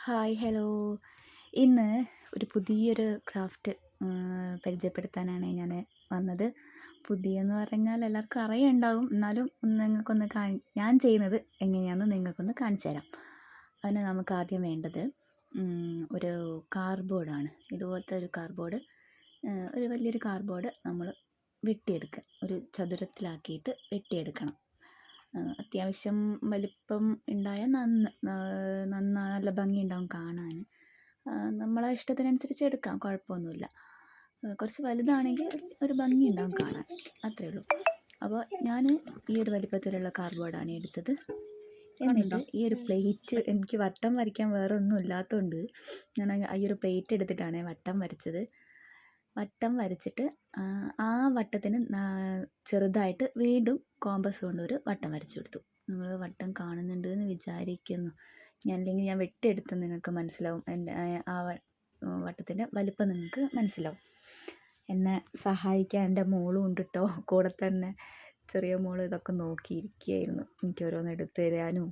Hi hello. ഇന്ന് ഒരു പുതിയൊരു ക്രാഫ്റ്റ് പരിചയപ്പെടുത്താനാണ് ഞാൻ വന്നത്. പുതിയെന്ന് പറഞ്ഞാൽ എല്ലാവർക്കും അറിയുണ്ടാവും. എന്നാലും നിങ്ങൾക്കൊന്ന് ഞാൻ ചെയ്യുന്നത് എങ്ങനെയാണെന്ന് നിങ്ങൾക്കൊന്ന് കാണിച്ചു തരാം. അതിന് നമുക്ക് ആദ്യം വേണ്ടത് ഒരു കാർഡ്ബോർഡാണ്. ഇതുപോലത്തെ ഒരു കാർഡ്ബോർഡ്, ഒരു വലിയൊരു കാർഡ്ബോർഡ് നമ്മൾ വെട്ടിയെടുക്കുക. ഒരു ചതുരത്തിലാക്കിയിട്ട് വെട്ടിയെടുക്കണം. അത്യാവശ്യം വലിപ്പം ഉണ്ടായാൽ നല്ല ഭംഗിയുണ്ടാവും കാണാൻ. നമ്മളെ ഇഷ്ടത്തിനനുസരിച്ച് എടുക്കാം, കുഴപ്പമൊന്നുമില്ല. കുറച്ച് വലുതാണെങ്കിൽ ഒരു ഭംഗിയുണ്ടാവും കാണാൻ, അത്രയേ ഉള്ളൂ. അപ്പോൾ ഞാൻ ഈ ഒരു വലിപ്പത്തിലുള്ള കാർഡ്ബോർഡാണ് എടുത്തത്. എന്നിട്ട് ഈ ഒരു പ്ലേറ്റ്, എനിക്ക് വട്ടം വരയ്ക്കാൻ വേറെ ഒന്നും ഇല്ലാത്തതുകൊണ്ട് ഞാൻ ഈ ഒരു പ്ലേറ്റ് എടുത്തിട്ടാണ് വട്ടം വരച്ചത്. വട്ടം വരച്ചിട്ട് ആ വട്ടത്തിന് ചെറുതായിട്ട് വീണ്ടും കോമ്പസ് കൊണ്ടൊരു വട്ടം വരച്ചു കൊടുത്തു. നിങ്ങൾ വട്ടം കാണുന്നുണ്ട് എന്ന് വിചാരിക്കുന്നു. അല്ലെങ്കിൽ ഞാൻ വെട്ടിയെടുത്ത് നിങ്ങൾക്ക് മനസ്സിലാവും. എൻ്റെ ആ വട്ടത്തിൻ്റെ വലിപ്പം നിങ്ങൾക്ക് മനസ്സിലാവും. എന്നെ സഹായിക്കാൻ എൻ്റെ മോളും ഉണ്ട് കേട്ടോ കൂടെ തന്നെ. ചെറിയ മോൾ ഇതൊക്കെ നോക്കിയിരിക്കുകയായിരുന്നു. എനിക്ക് ഓരോന്ന് എടുത്തു തരാനും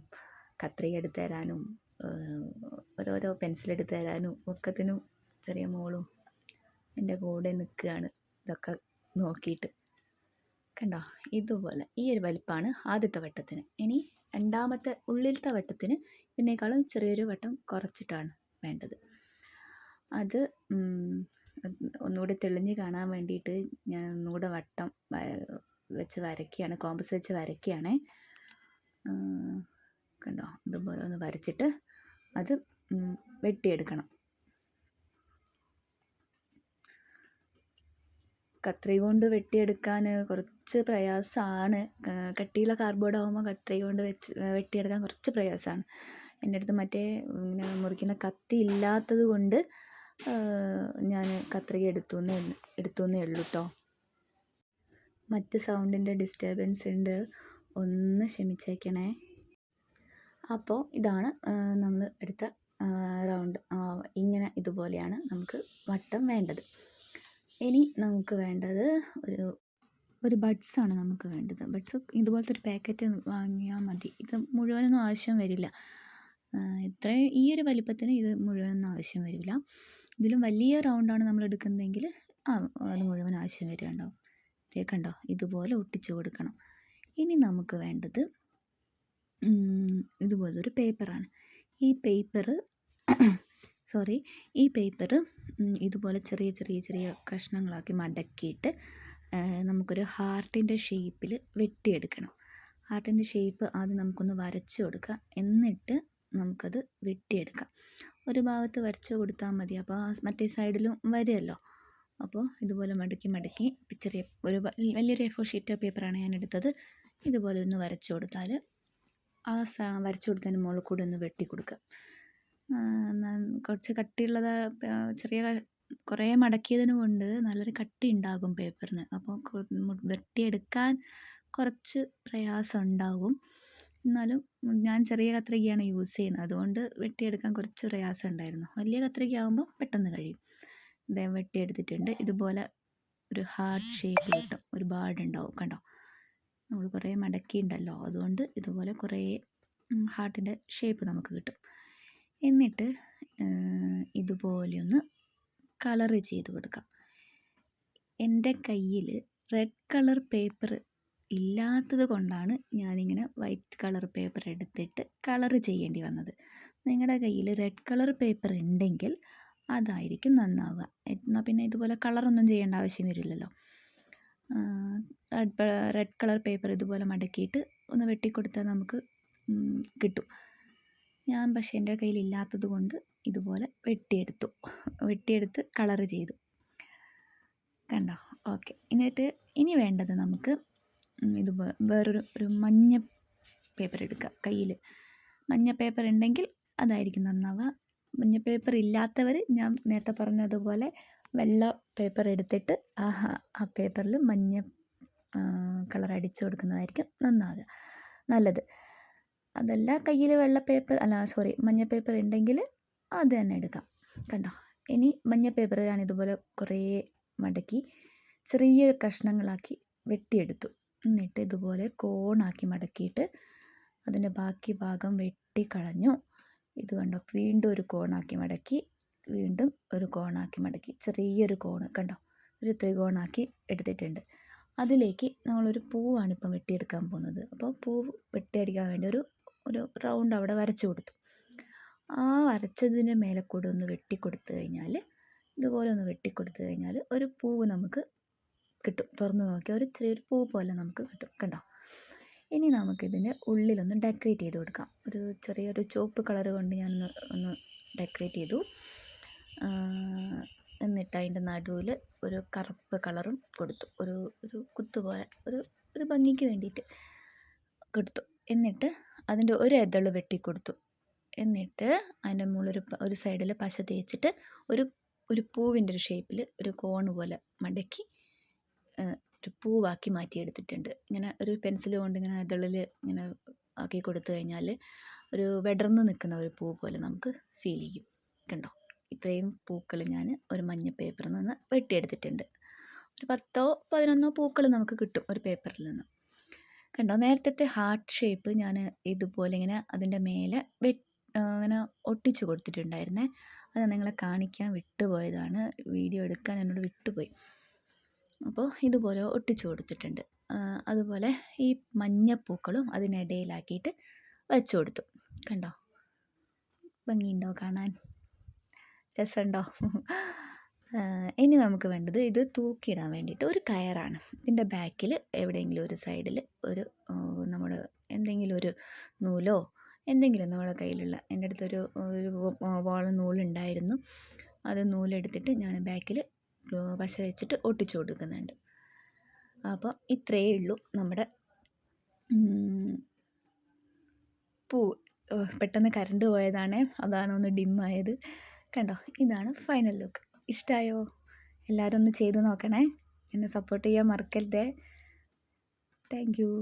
കത്രിക എടുത്തു തരാനും ഓരോരോ പെൻസിലെടുത്ത് തരാനും ഒക്കത്തിനും ചെറിയ മോളും എൻ്റെ കൂടെ നിൽക്കുകയാണ്. ഇതൊക്കെ നോക്കിയിട്ട് കണ്ടോ, ഇതുപോലെ ഈ ഒരു വലിപ്പമാണ് ആദ്യത്തെ വട്ടത്തിന്. ഇനി രണ്ടാമത്തെ ഉള്ളിലത്തെ വട്ടത്തിന് ഇതിനേക്കാളും ചെറിയൊരു വട്ടം കുറച്ചിട്ടാണ് വേണ്ടത്. അത് ഒന്നുകൂടി തെളിഞ്ഞ് കാണാൻ വേണ്ടിയിട്ട് ഞാൻ ഒന്നുകൂടെ വട്ടം വെച്ച് വരയ്ക്കുകയാണ്, കോമ്പസ് വെച്ച് വരയ്ക്കുകയാണ്. കണ്ടോ, ഇതുപോലെ ഒന്ന് വരച്ചിട്ട് അത് വെട്ടിയെടുക്കണം. കത്രിക കൊണ്ട് വെട്ടിയെടുക്കാൻ കുറച്ച് പ്രയാസമാണ്. കട്ടിയുള്ള കാർഡ്ബോർഡ് ആകുമ്പോൾ കത്രിക കൊണ്ട് വെട്ടിയെടുക്കാൻ കുറച്ച് പ്രയാസമാണ്. എൻ്റെ അടുത്ത് മറ്റേ ഇങ്ങനെ മുറിക്കുന്ന കത്തി ഇല്ലാത്തത് കൊണ്ട് ഞാൻ കത്രിക എടുത്തുവെന്നേ ഉള്ളൂ കേട്ടോ. മറ്റ് സൗണ്ടിൻ്റെ ഡിസ്റ്റർബൻസ് ഉണ്ട്, ഒന്ന് ക്ഷമിച്ചേക്കണേ. അപ്പോൾ ഇതാണ് നമ്മൾ എടുത്ത റൗണ്ട്. ഇങ്ങനെ ഇതുപോലെയാണ് നമുക്ക് വട്ടം വേണ്ടത്. ഇനി നമുക്ക് വേണ്ടത് ഒരു ബഡ്സാണ് നമുക്ക് വേണ്ടത്. ബഡ്സ് ഇതുപോലത്തെ ഒരു പാക്കറ്റ് വാങ്ങിയാൽ മതി. ഇത് മുഴുവനൊന്നും ആവശ്യം വരില്ല. ഈ ഒരു വലിപ്പത്തിന് ഇത് മുഴുവനൊന്നും ആവശ്യം വരില്ല. ഇതിലും വലിയ റൗണ്ടാണ് നമ്മൾ എടുക്കുന്നതെങ്കിൽ അത് മുഴുവൻ ആവശ്യം വരുന്നുണ്ടാവും. കണ്ടോ, ഇതുപോലെ ഒട്ടിച്ചു കൊടുക്കണം. ഇനി നമുക്ക് വേണ്ടത് ഇതുപോലൊരു പേപ്പറാണ്. ഈ പേപ്പറ് ഇതുപോലെ ചെറിയ ചെറിയ ചെറിയ കഷ്ണങ്ങളാക്കി മടക്കിയിട്ട് നമുക്കൊരു ഹാർട്ടിൻ്റെ ഷേപ്പിൽ വെട്ടിയെടുക്കണം. ഹാർട്ടിൻ്റെ ഷേപ്പ് ആദ്യം നമുക്കൊന്ന് വരച്ചു കൊടുക്കാം, എന്നിട്ട് നമുക്കത് വെട്ടിയെടുക്കാം. ഒരു ഭാഗത്ത് വരച്ചു കൊടുത്താൽ മതി, അപ്പോൾ മറ്റേ സൈഡിലും വരുമല്ലോ. അപ്പോൾ ഇതുപോലെ മടക്കി ചെറിയ വലിയൊരു A4 ഷീറ്റ് പേപ്പറാണ് ഞാൻ എടുത്തത്. ഇതുപോലെ ഒന്ന് വരച്ചു കൊടുത്താൽ വരച്ചു കൊടുത്തതിന് മുകളിൽ കൂടി ഒന്ന് വെട്ടി കൊടുക്കുക. കുറച്ച് കട്ടിയുള്ളത് കുറേ മടക്കിയതിന് കൊണ്ട് നല്ലൊരു കട്ടി ഉണ്ടാകും പേപ്പറിന്. അപ്പോൾ വെട്ടിയെടുക്കാൻ കുറച്ച് പ്രയാസം ഉണ്ടാകും. എന്നാലും ഞാൻ ചെറിയ കത്രികയാണ് യൂസ് ചെയ്യുന്നത്, അതുകൊണ്ട് വെട്ടിയെടുക്കാൻ കുറച്ച് പ്രയാസം ഉണ്ടായിരുന്നു. വലിയ കത്രിക ആകുമ്പോൾ പെട്ടെന്ന് കഴിയും. ഇതേ വെട്ടിയെടുത്തിട്ടുണ്ട്. ഇതുപോലെ ഒരു ഹാർട്ട് ഷേപ്പ് കിട്ടും, ഒരുപാടുണ്ടാവും. കണ്ടോ, നമ്മൾ കുറേ മടക്കിയിട്ടുണ്ടല്ലോ, അതുകൊണ്ട് ഇതുപോലെ കുറേ ഹാർട്ടിൻ്റെ ഷേപ്പ് നമുക്ക് കിട്ടും. എന്നിട്ട് ഇതുപോലെയൊന്ന് കളറ് ചെയ്ത് കൊടുക്കാം. എൻ്റെ കയ്യിൽ റെഡ് കളർ പേപ്പർ ഇല്ലാത്തത് കൊണ്ടാണ് ഞാനിങ്ങനെ വൈറ്റ് കളർ പേപ്പർ എടുത്തിട്ട് കളറ് ചെയ്യേണ്ടി വന്നത്. നിങ്ങളുടെ കയ്യിൽ റെഡ് കളർ പേപ്പർ ഉണ്ടെങ്കിൽ അതായിരിക്കും നന്നാവുക. എന്നാൽ പിന്നെ ഇതുപോലെ കളറൊന്നും ചെയ്യേണ്ട ആവശ്യം വരില്ലല്ലോ. റെഡ് കളർ പേപ്പർ ഇതുപോലെ മടക്കിയിട്ട് ഒന്ന് വെട്ടിക്കൊടുത്താൽ നമുക്ക് കിട്ടും. ഞാൻ പക്ഷേ എൻ്റെ കയ്യിൽ ഇല്ലാത്തത് കൊണ്ട് ഇതുപോലെ വെട്ടിയെടുത്ത് കളറ് ചെയ്തു. കണ്ടോ, ഓക്കെ. എന്നിട്ട് ഇനി വേണ്ടത് നമുക്ക് വേറൊരു മഞ്ഞ പേപ്പർ എടുക്കുക. കയ്യിൽ മഞ്ഞ പേപ്പർ ഉണ്ടെങ്കിൽ അതായിരിക്കും നന്നാവുക. മഞ്ഞ പേപ്പർ ഇല്ലാത്തവർ ഞാൻ നേരത്തെ പറഞ്ഞതുപോലെ വെള്ള പേപ്പർ എടുത്തിട്ട് ആ പേപ്പറിൽ മഞ്ഞ കളർ അടിച്ചു കൊടുക്കുന്നതായിരിക്കും നല്ലത്. അതല്ല, കയ്യിൽ മഞ്ഞ പേപ്പർ ഉണ്ടെങ്കിൽ അത് തന്നെ എടുക്കാം. കണ്ടോ, ഇനി മഞ്ഞ പേപ്പർ ഞാൻ ഇതുപോലെ കുറേ മടക്കി ചെറിയ കഷ്ണങ്ങളാക്കി വെട്ടിയെടുത്തു. എന്നിട്ട് ഇതുപോലെ കോണാക്കി മടക്കിയിട്ട് അതിൻ്റെ ബാക്കി ഭാഗം വെട്ടിക്കളഞ്ഞു. ഇത് കണ്ടോ, വീണ്ടും ഒരു കോണാക്കി മടക്കി, വീണ്ടും ഒരു കോണാക്കി മടക്കി, ചെറിയൊരു കോണ് കണ്ടോ, ഒരു ത്രികോണാക്കി എടുത്തിട്ടുണ്ട്. അതിലേക്ക് നമ്മളൊരു പൂവാണ് ഇപ്പം വെട്ടിയെടുക്കാൻ പോകുന്നത്. അപ്പോൾ പൂവ് വെട്ടിയടിക്കാൻ വേണ്ടി ഒരു ഒരു റൗണ്ട് അവിടെ വരച്ചു കൊടുത്തു. ആ വരച്ചതിൻ്റെ മേലെ കൂടെ ഒന്ന് വെട്ടിക്കൊടുത്തു കഴിഞ്ഞാൽ, ഇതുപോലെ ഒന്ന് വെട്ടിക്കൊടുത്തു കഴിഞ്ഞാൽ ഒരു പൂവ് നമുക്ക് കിട്ടും. തുറന്ന് നോക്കിയാൽ ഒരു ചെറിയൊരു പൂ പോലെ നമുക്ക് കിട്ടും കണ്ടോ. ഇനി നമുക്കിതിൻ്റെ ഉള്ളിലൊന്ന് ഡെക്കറേറ്റ് ചെയ്ത് കൊടുക്കാം. ഒരു ചെറിയൊരു ചുവപ്പ് കളർ കൊണ്ട് ഞാൻ ഒന്ന് ഡെക്കറേറ്റ് ചെയ്തു. എന്നിട്ട് അതിൻ്റെ നടുവിൽ ഒരു കറുപ്പ് കളറും കൊടുത്തു. ഒരു ഒരു കുത്ത് പോലെ ഒരു ഭംഗിക്ക് വേണ്ടിയിട്ട് കൊടുത്തു. എന്നിട്ട് അതിൻ്റെ ഒരു ഇതള് വെട്ടിക്കൊടുത്തു. എന്നിട്ട് അതിൻ്റെ മുകളിൽ ഒരു സൈഡിൽ പശ തേച്ചിട്ട് ഒരു പൂവിൻ്റെ ഒരു ഷേപ്പിൽ ഒരു കോണ് പോലെ മടക്കി ഒരു പൂവാക്കി മാറ്റിയെടുത്തിട്ടുണ്ട്. ഇങ്ങനെ ഒരു പെൻസിൽ കൊണ്ട് ഇങ്ങനെ ഇതളിൽ ഇങ്ങനെ ആക്കി കൊടുത്തു കഴിഞ്ഞാൽ ഒരു വിടർന്ന് നിൽക്കുന്ന ഒരു പൂ പോലെ നമുക്ക് ഫീൽ ചെയ്യും കണ്ടോ. ഇത്രയും പൂക്കൾ ഞാൻ ഒരു മഞ്ഞ പേപ്പറിൽ നിന്ന് വെട്ടിയെടുത്തിട്ടുണ്ട്. ഒരു 10 11 പൂക്കൾ നമുക്ക് കിട്ടും ഒരു പേപ്പറിൽ നിന്ന് കണ്ടോ. നേരത്തെ ഹാർട്ട് ഷേപ്പ് ഞാൻ ഇതുപോലെ ഇങ്ങനെ അതിൻ്റെ മേലെ ഇങ്ങനെ ഒട്ടിച്ചു കൊടുത്തിട്ടുണ്ടായിരുന്നേ. അത് നിങ്ങളെ കാണിക്കാൻ വിട്ടുപോയതാണ്, വീഡിയോ എടുക്കാൻ എന്നോട് വിട്ടുപോയി. അപ്പോൾ ഇതുപോലെ ഒട്ടിച്ചു കൊടുത്തിട്ടുണ്ട്. അതുപോലെ ഈ മഞ്ഞപ്പൂക്കളും അതിനിടയിലാക്കിയിട്ട് വെച്ചു കൊടുത്തു കണ്ടോ. ഭംഗിയുണ്ടോ കാണാൻ, രസമുണ്ടോ? ഇനി നമുക്ക് വേണ്ടത് ഇത് തൂക്കിയിടാൻ വേണ്ടിയിട്ട് ഒരു കയറാണ്. ഇതിൻ്റെ ബാക്കിൽ എവിടെയെങ്കിലും ഒരു സൈഡിൽ ഒരു നമ്മൾ എന്തെങ്കിലും ഒരു നൂലോ എന്തെങ്കിലും നമ്മുടെ കയ്യിലുള്ള, എൻ്റെ അടുത്തൊരു വാള നൂലുണ്ടായിരുന്നു. അത് നൂലെടുത്തിട്ട് ഞാൻ ബാക്കിൽ പശ വെച്ചിട്ട് ഒട്ടിച്ചു കൊടുക്കുന്നുണ്ട്. അപ്പോൾ ഇത്രയേ ഉള്ളൂ നമ്മുടെ പൂ. പെട്ടെന്ന് കറണ്ട് പോയതാണ്, അതാണ് ഒന്ന് ഡിമ്മായത് കണ്ടോ. ഇതാണ് ഫൈനൽ ലുക്ക്. ഇഷ്ടമായോ? എല്ലാവരും ഒന്ന് ചെയ്ത് നോക്കണേ. എന്നെ സപ്പോർട്ട് ചെയ്യാൻ മറക്കരുതേ. Thank you.